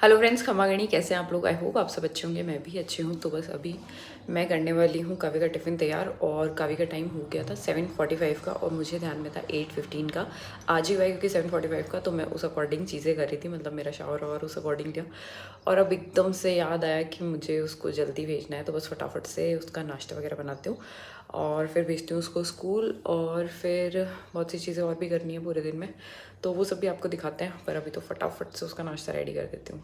Hello friends, खमागणी कैसे हैं आप लोग। आई होप आप सब अच्छे होंगे। मैं भी अच्छी हूँ। तो बस अभी मैं करने वाली हूँ काव्य का टिफ़िन तैयार। और काव्य का टाइम हो गया था 7:45 का और मुझे ध्यान में था 8:15 का। आज ही हुआ है क्योंकि 7:45 का, तो मैं उस अकॉर्डिंग चीज़ें कर रही थी, मतलब मेरा शावर और उस अकॉर्डिंग लिया। और अब एकदम से याद आया कि मुझे उसको जल्दी भेजना है, तो बस फटाफट से उसका नाश्ता वगैरह बनाती हूँ और फिर भेजती हूँ उसको स्कूल। और फिर बहुत सी चीज़ें और भी करनी है पूरे दिन में, तो वो सब भी आपको दिखाते हैं। पर अभी तो फटाफट से उसका नाश्ता रेडी कर देती हूँ।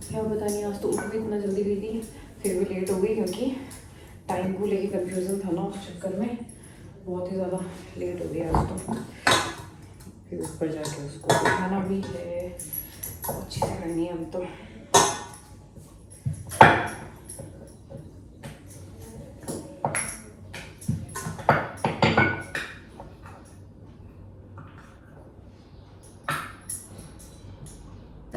क्या पता नहीं, आज तो उठ भी इतना जल्दी गई थी, फिर भी लेट हो गई क्योंकि टाइम को लेके कंफ्यूजन था ना। उस चक्कर में बहुत ही ज़्यादा लेट हो गई आज तो। फिर ऊपर जाके उसको खाना भी है, अच्छी से करनी है अभी तो।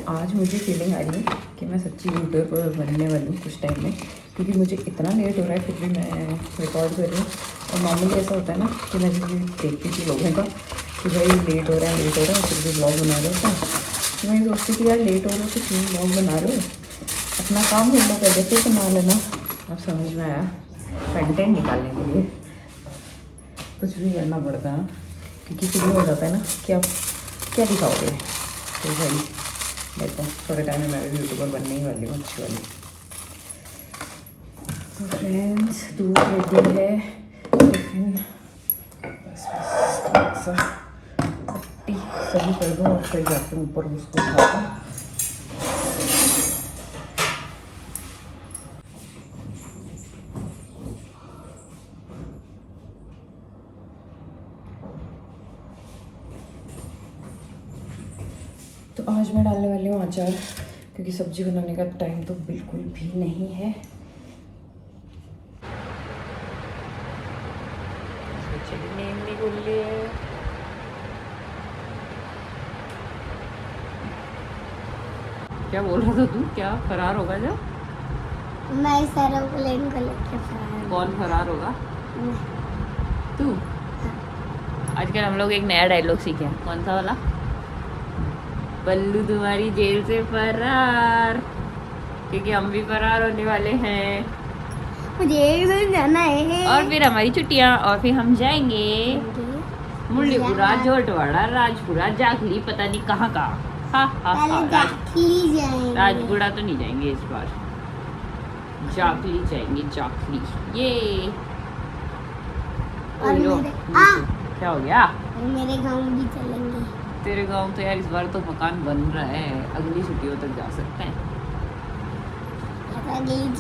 आज मुझे फीलिंग आ रही है कि मैं सच्ची यूट्यूबर बनने वाली हूँ कुछ टाइम में, क्योंकि मुझे इतना लेट हो रहा है फिर भी मैं रिकॉर्ड कर रही हूँ। और नॉर्मली ऐसा होता है ना कि मैं जब देखती थी लोगों का कि भाई लेट हो रहा है फिर भी ब्लॉग बना रहे होता है, तो मैं सोचती थी यार लेट हो रहा है तो क्यों ब्लॉग बना रहे हो, अपना काम कर लो, पहले से बना लेना। अब समझ में आया कंटेंट निकालने के लिए कुछ भी करना पड़ता है, क्योंकि फिर हो जाता है ना कि आप क्या दिखाओगे। तो भाई देखो थोड़े टाइम में मैं भी यूट्यूबर बनने ही वाली हूँ, अच्छी वाली। तो फ्रेंड्स दूध रेडी है, टिफिन बस बस सा पट्टी सही कर दूँ और फिर जाके ऊपर उसको उठाता हूँ। तो आज मैं डालने वाली हूँ अचार, क्योंकि सब्जी बनाने का टाइम तो बिल्कुल भी नहीं है। क्या बोल रहा था तू, क्या फरार होगा जब? मैं इस एरोप्लेन को लेकर फरार। कौन फरार होगा? तू। आजकल हम लोग एक नया डायलॉग सीखे हैं। कौन सा वाला? बल्लू तुम्हारी जेल से फरार, क्योंकि हम भी फरार होने वाले हैं। मुझे एक दिन जाना है और फिर हमारी छुट्टियां, और फिर हम जाएंगे मुरलीपुरा, जोटवाड़ा, राजपुरा, जाखली, पता नहीं कहाँ कहाँ। राजपुरा तो नहीं जाएंगे इस बार, जाखली जाएंगे, जाखली। ये और क्या हो गया? मेरे गांव भी चलेंगे। तेरे गांव तो यार इस बार तो मकान बन रहा है, अगली छुट्टियों तक जा सकते हैं।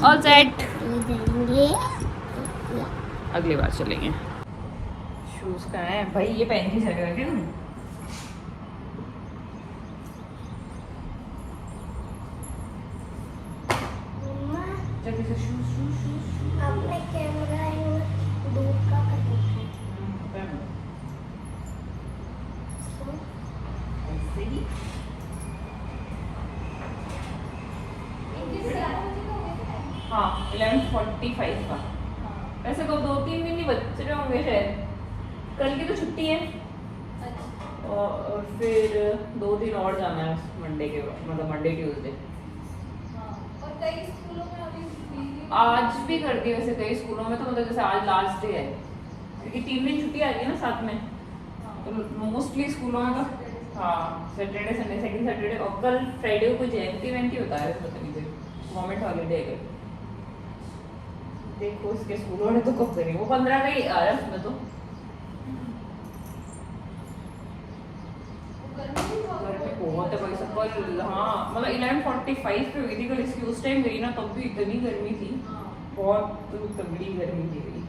ऑल सेट, अगली बार चलेंगे। शूज कहाँ है भाई? ये पहन के चलेगा क्या तुम? जल्दी से शूज शूज शूज। अपने कैमरा दूर का हाँ 11:45 का। वैसे को 2-3 दिन ही बच रहे होंगे शायद, कल की तो छुट्टी है। और फिर 2 दिन और जाना है मंडे के, मतलब मंडे ट्यूसडे। और कई स्कूलों में अभी आज भी कर दी वैसे कई स्कूलों में, तो मतलब जैसे आज लास्ट डे है क्योंकि 3 दिन छुट्टी आ रही है ना साथ में, तो मोस्टली स्कूलों में तो हाँ सैटरडे संडे, सेकंड सैटरडे। और कल फ्राइडे को कोई जयंती वयंती होता है, पता नहीं कोई गवर्नमेंट हॉलीडे है। देखो इसके स्कूलों ने तो कब करी, वो 15 का ही आ रहा है उसमें तो। बहुत है भाई सब कल। हाँ मतलब 11:45 पे हुई थी कल इसकी, उस टाइम गई ना तब भी इतनी गर्मी थी। बहुत तगड़ी गर्मी दे रही।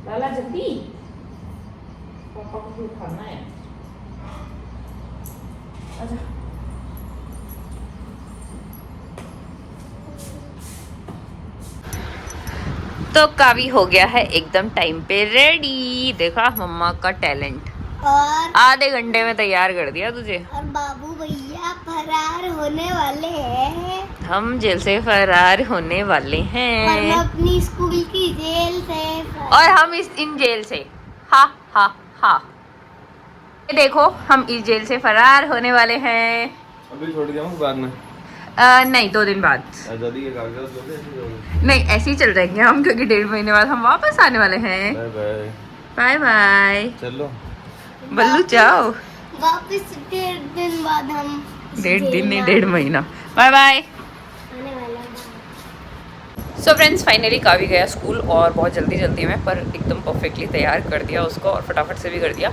लाला जल्दी, पापा को भी उठाना है। अच्छा तो कावी हो गया है एकदम टाइम पे रेडी। देखा मम्मा का टैलेंट, और आधे घंटे में तैयार कर दिया तुझे। और बाबू भैया फरार होने वाले हैं। हम जेल से फरार होने वाले और मैं हैं अपनी स्कूल की जेल से और हम इन जेल से हा हा हा। ये देखो हम इस जेल से फरार होने वाले हैं। अभी छोड़ दिया हूँ बाद में। नहीं 2 दिन बाद। आजादी के कागजात दोगे ऐसे दोगे? नहीं ऐसे ही चल जाएंगे हम, क्योंकि 1.5 महीने बाद हम वापस आने वाले हैं। Bye bye. Bye bye. चलो बल्लू जाओ। वापस 1.5 दिन बाद हम 1.5 दिन नहीं 1.5 महीना। Bye bye. आने वाला है। सो फ्रेंड्स फाइनली कावी गया स्कूल और बहुत जल्दी में पर एकदम परफेक्टली तैयार कर दिया उसको और फटाफट से भी कर दिया।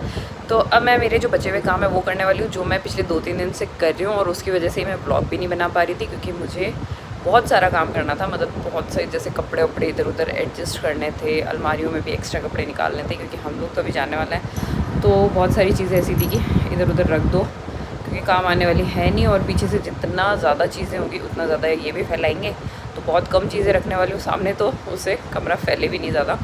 तो अब मैं मेरे जो बचे हुए काम है वो करने वाली हूँ, जो मैं पिछले 2-3 दिन से कर रही हूँ और उसकी वजह से ही मैं ब्लॉग भी नहीं बना पा रही थी, क्योंकि मुझे बहुत सारा काम करना था। मतलब बहुत से जैसे कपड़े वपड़े इधर उधर एडजस्ट करने थे, अलमारियों में भी एक्स्ट्रा कपड़े निकालने थे, क्योंकि हम लोग तो अभी जाने वाले हैं। तो बहुत सारी चीज़ें ऐसी थी कि इधर उधर रख दो, क्योंकि काम आने वाली है नहीं, और पीछे से जितना ज़्यादा चीज़ें होंगी उतना ज़्यादा ये भी फैलाएंगे। तो बहुत कम चीज़ें रखने वाली हूँ सामने, तो उससे कमरा फैले भी नहीं ज़्यादा।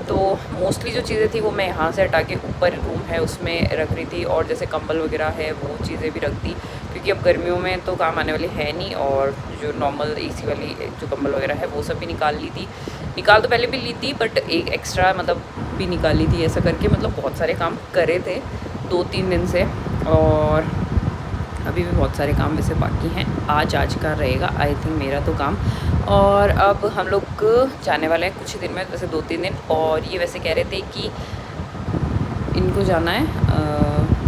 तो मोस्टली जो चीज़ें थी वो मैं यहाँ से हटा के ऊपर रूम है उसमें रख रही थी, और जैसे कंबल वगैरह है वो चीज़ें भी रख दी, क्योंकि अब गर्मियों में तो काम आने वाली है नहीं। और जो नॉर्मल एसी वाली जो कंबल वगैरह है वो सब भी निकाल ली थी। निकाल तो पहले भी ली थी, बट एक एक्स्ट्रा मतलब भी निकाली थी, ऐसा करके मतलब बहुत सारे काम करे थे 2-3 दिन से। और अभी भी बहुत सारे काम वैसे बाकी हैं। आज का रहेगा आई थिंक मेरा तो काम। और अब हम लोग जाने वाले हैं कुछ ही दिन में, वैसे 2-3 दिन। और ये वैसे कह रहे थे कि इनको जाना है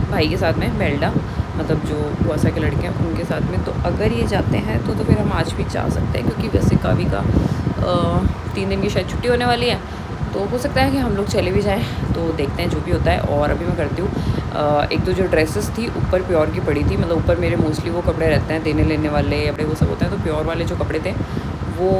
भाई के साथ में, मेल्डा मतलब जो बुआसा के लड़के हैं उनके साथ में। तो अगर ये जाते हैं तो फिर हम आज भी जा सकते हैं, क्योंकि वैसे कावी का 3 दिन की शायद छुट्टी होने वाली है, तो हो सकता है कि हम लोग चले भी जाएं। तो देखते हैं जो भी होता है। और अभी मैं करती हूँ 1-2 जो ड्रेसेस थी ऊपर प्योर की पड़ी थी, मतलब ऊपर मेरे मोस्टली वो कपड़े रहते हैं देने लेने वाले कपड़े वो सब होते हैं, तो प्योर वाले जो कपड़े थे वो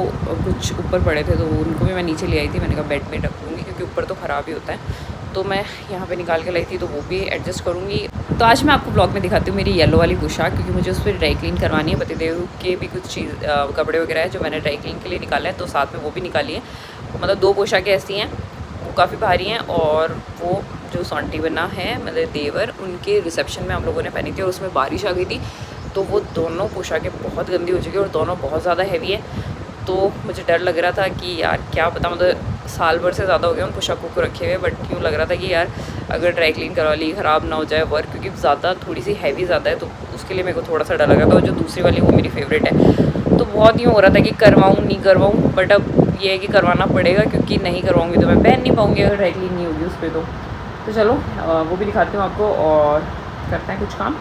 कुछ ऊपर पड़े थे, तो उनको भी मैं नीचे ले आई थी। मैंने कहा बेड में रख लूँगी, क्योंकि ऊपर तो ख़राब ही होता है। तो मैं यहाँ पे निकाल के लाई थी, तो वो भी एडजस्ट करूँगी। तो आज मैं आपको ब्लॉग में दिखाती हूँ मेरी येलो वाली पोशाक, क्योंकि मुझे उस पर ड्राई क्लीन करवानी है। पतिदेव के भी कुछ चीज़ कपड़े वगैरह है जो मैंने ड्राई क्लीन के लिए निकाले हैं, तो साथ में वो भी निकाली है। मतलब 2 पोशाकें ऐसी हैं, वो काफ़ी भारी हैं। और वो जो सौंटी बना है मतलब देवर, उनके रिसेप्शन में हम लोगों ने पहनी थी और उसमें बारिश आ गई थी, तो वो दोनों पोशाकें बहुत गंदी हो चुकी है और दोनों बहुत ज़्यादा हैवी है। तो मुझे डर लग रहा था कि यार क्या पता, मतलब साल भर से ज़्यादा हो गया उन पोशाकों को रखे हुए, बट यूँ लग रहा था कि यार अगर ड्राई क्लीन करवा ली ख़राब ना हो जाए वर्क, क्योंकि ज़्यादा थोड़ी सी हैवी ज़्यादा है, तो उसके लिए मेरे को थोड़ा सा डर लगा था। और जो दूसरी वाली वो मेरी फेवरेट है, तो बहुत यूँ हो रहा था कि करवाऊँ नहीं करवाऊँ, बट अब ये है कि करवाना पड़ेगा, क्योंकि नहीं करवाऊँगी तो मैं पहन नहीं पाऊँगी अगर ड्राई क्लीन नहीं होगी उस पर। तो चलो वो भी दिखाती हूँ आपको और करते हैं कुछ काम।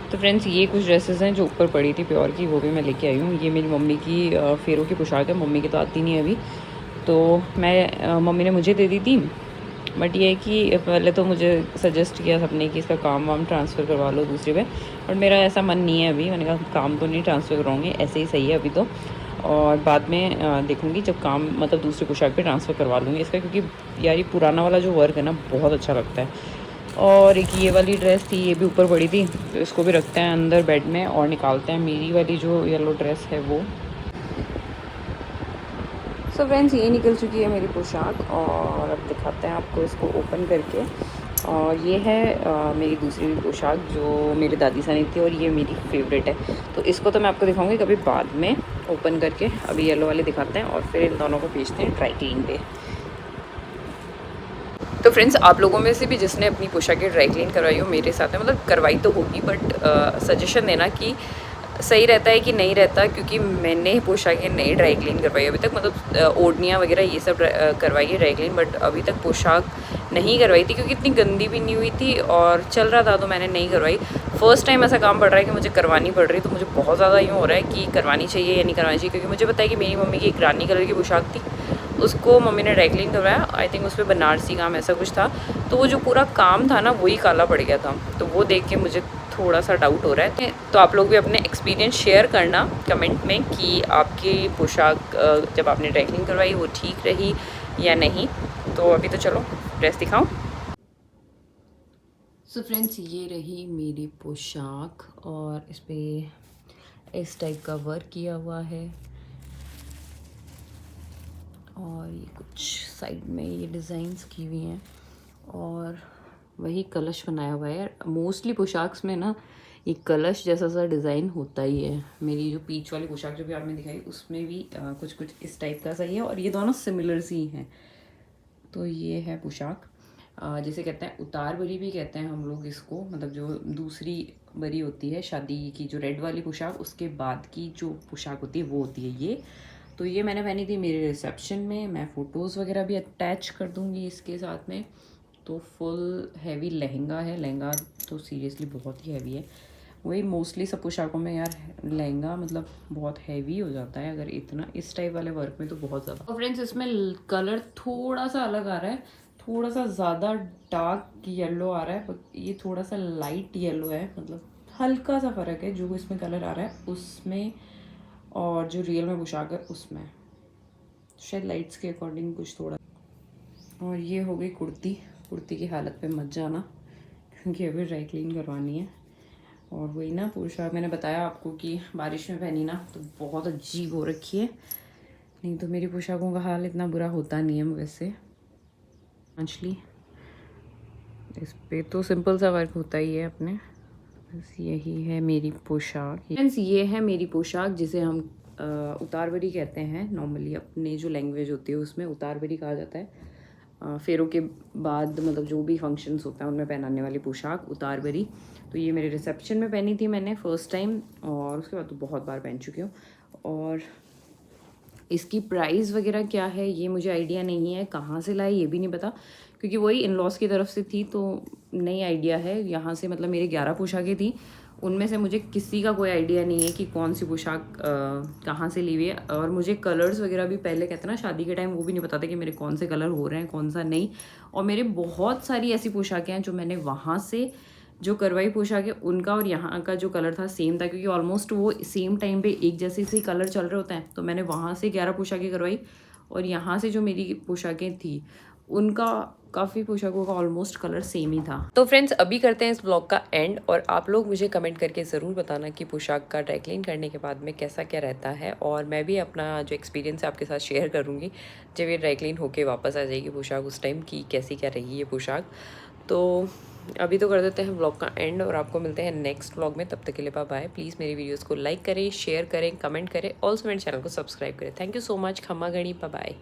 तो फ्रेंड्स ये कुछ ड्रेसेस हैं जो ऊपर पड़ी थी प्योर की, वो भी मैं लेके आई हूँ। ये मेरी मम्मी की फेरों की पोशाक है, मम्मी की तो आती नहीं है अभी, तो मैं मम्मी ने मुझे दे दी थी। बट ये है कि पहले तो मुझे सजेस्ट किया सबने कि इसका काम वाम ट्रांसफ़र करवा लो दूसरे पे, और मेरा ऐसा मन नहीं है अभी। मैंने कहा काम तो नहीं ट्रांसफ़र करवाऊँगी, ऐसे ही सही है अभी तो, और बाद में देखूँगी जब काम मतलब दूसरी पोशाक पे ट्रांसफ़र करवा लूँगी इसका, क्योंकि यार ये पुराना वाला जो वर्क है ना बहुत अच्छा लगता है। और एक ये वाली ड्रेस थी, ये भी ऊपर पड़ी थी, तो इसको भी रखते हैं अंदर बेड में और निकालते हैं मेरी वाली जो येलो ड्रेस है वो। सो फ्रेंड्स ये निकल चुकी है मेरी पोशाक, और अब दिखाते हैं आपको इसको ओपन करके। और ये है मेरी दूसरी पोशाक जो मेरी दादी सानी थी, और ये मेरी फेवरेट है। तो इसको तो मैं आपको दिखाऊंगी कभी बाद में ओपन करके, अभी येलो वाले दिखाते हैं और फिर इन दोनों को भेजते हैं ड्राई क्लीन पे। तो फ्रेंड्स आप लोगों में से भी जिसने अपनी पोशाकें ड्राई क्लीन करवाई हो मेरे साथ में, मतलब करवाई तो होगी, बट सजेशन देना कि सही रहता है कि नहीं रहता, क्योंकि मैंने पोशाकें नहीं ड्राई क्लीन करवाई अभी तक। मतलब ओढ़नियाँ वगैरह ये सब करवाई है ड्राई क्लीन, बट अभी तक पोशाक नहीं करवाई थी क्योंकि इतनी गंदी भी नहीं हुई थी और चल रहा था तो मैंने नहीं करवाई। फर्स्ट टाइम ऐसा काम पड़ रहा है कि मुझे करवानी पड़ रही है, तो मुझे बहुत ज़्यादा यूँ हो रहा है कि करवानी चाहिए या नहीं करवानी चाहिए, क्योंकि मुझे पता है कि मेरी मम्मी की एक रानी कलर की पोशाक थी, उसको मम्मी ने ड्राई क्लीन करवाया। आई थिंक उस पर बनारसी काम ऐसा कुछ था, तो वो जो पूरा काम था ना वही काला पड़ गया था, तो वो देख के मुझे थोड़ा सा डाउट हो रहा है। तो आप लोग भी अपने एक्सपीरियंस शेयर करना कमेंट में कि आपकी पोशाक जब आपने ड्राई क्लीन करवाई वो ठीक रही या नहीं। तो अभी तो चलो ड्रेस दिखाऊं। सो फ्रेंड्स, ये रही मेरी पोशाक और इस पर इस टाइप का वर्क किया हुआ है और ये कुछ साइड में ये डिज़ाइंस की हुई हैं और वही कलश बनाया हुआ है। मोस्टली पोशाक्स में ना ये कलश जैसा सा डिज़ाइन होता ही है। मेरी जो पीच वाली पोशाक जो भी आपने दिखाई उसमें भी कुछ कुछ इस टाइप का सही है और ये दोनों सिमिलर सी हैं। तो ये है पोशाक, जिसे कहते हैं उतार बरी भी कहते हैं हम लोग इसको, मतलब जो दूसरी बरी होती है शादी की, जो रेड वाली पोशाक उसके बाद की जो पोशाक होती है वो होती है ये। तो ये मैंने पहनी थी मेरे रिसेप्शन में, मैं फ़ोटोज़ वगैरह भी अटैच कर दूँगी इसके साथ में। तो फुल हैवी लहंगा है, लहंगा तो सीरियसली बहुत ही हैवी है। वही मोस्टली सब पोशाकों में यार लहंगा मतलब बहुत हैवी हो जाता है अगर इतना इस टाइप वाले वर्क में, तो बहुत ज़्यादा। और फ्रेंड्स इसमें कलर थोड़ा सा अलग आ रहा है, थोड़ा सा ज़्यादा डार्क येलो आ रहा है, ये थोड़ा सा लाइट येलो है, मतलब हल्का सा फ़र्क है जो इसमें कलर आ रहा है उसमें और जो रियल में पोशाक है उसमें, शायद लाइट्स के अकॉर्डिंग कुछ थोड़ा। और ये हो गई कुर्ती। कुर्ती की हालत पे मत जाना क्योंकि अभी ड्राई क्लीन करवानी है। और वही ना पोशाक मैंने बताया आपको कि बारिश में पहनी ना तो बहुत अजीब हो रखी है, नहीं तो मेरी पोशाकों का हाल इतना बुरा होता नहीं है वैसे। एक्चुअली इस पे तो सिंपल सा वर्क होता ही है अपने। बस यही है मेरी पोशाक। फ्रेंड्स ये है मेरी पोशाक जिसे हम उतारवरी कहते हैं। नॉर्मली अपने जो लैंग्वेज होती है उसमें उतारवरी कहा जाता है। फेरों के बाद मतलब जो भी फंक्शंस होता है उनमें पहनाने वाली पोशाक उतारवरी। तो ये मेरे रिसेप्शन में पहनी थी मैंने फ़र्स्ट टाइम और उसके बाद तो बहुत बार पहन चुकी हूँ। और इसकी प्राइस वगैरह क्या है ये मुझे आइडिया नहीं है, कहाँ से लाई ये भी नहीं पता क्योंकि वही इन लॉज की तरफ से थी, तो नहीं आइडिया है। यहाँ से मतलब मेरे 11 पोशाकें थी, उनमें से मुझे किसी का कोई आइडिया नहीं है कि कौन सी पोशाक कहाँ से ली हुई है। और मुझे कलर्स वगैरह भी पहले कहते हैं ना शादी के टाइम, वो भी नहीं पता था कि मेरे कौन से कलर हो रहे हैं कौन सा नहीं। और मेरे बहुत सारी ऐसी पोशाकें हैं जो मैंने वहाँ से जो करवाई पोशाक है उनका और यहाँ का जो कलर था सेम था, क्योंकि ऑलमोस्ट वो सेम टाइम पे एक जैसे से कलर चल रहे होते हैं। तो मैंने वहाँ से 11 पोशाकें करवाई और यहाँ से जो मेरी पोशाकें थी उनका काफ़ी पोशाकों का ऑलमोस्ट कलर सेम ही था। तो फ्रेंड्स अभी करते हैं इस ब्लॉग का एंड और आप लोग मुझे कमेंट करके ज़रूर बताना कि पोशाक का ड्राई क्लीन करने के बाद में कैसा क्या रहता है। और मैं भी अपना जो एक्सपीरियंस है आपके साथ शेयर करूँगी जब ये ड्राई क्लीन होके वापस आ जाएगी पोशाक, उस टाइम की कैसी क्या रहेगी ये पोशाक। तो अभी तो कर देते हैं ब्लॉग का एंड और आपको मिलते हैं नेक्स्ट ब्लॉग में। तब तक के लिए बाय। प्लीज़ मेरी वीडियोस को लाइक करें, शेयर करें, कमेंट करें, ऑल्सो मेरे चैनल को सब्सक्राइब करें। Thank you so much. खम्मा गणी, बाय।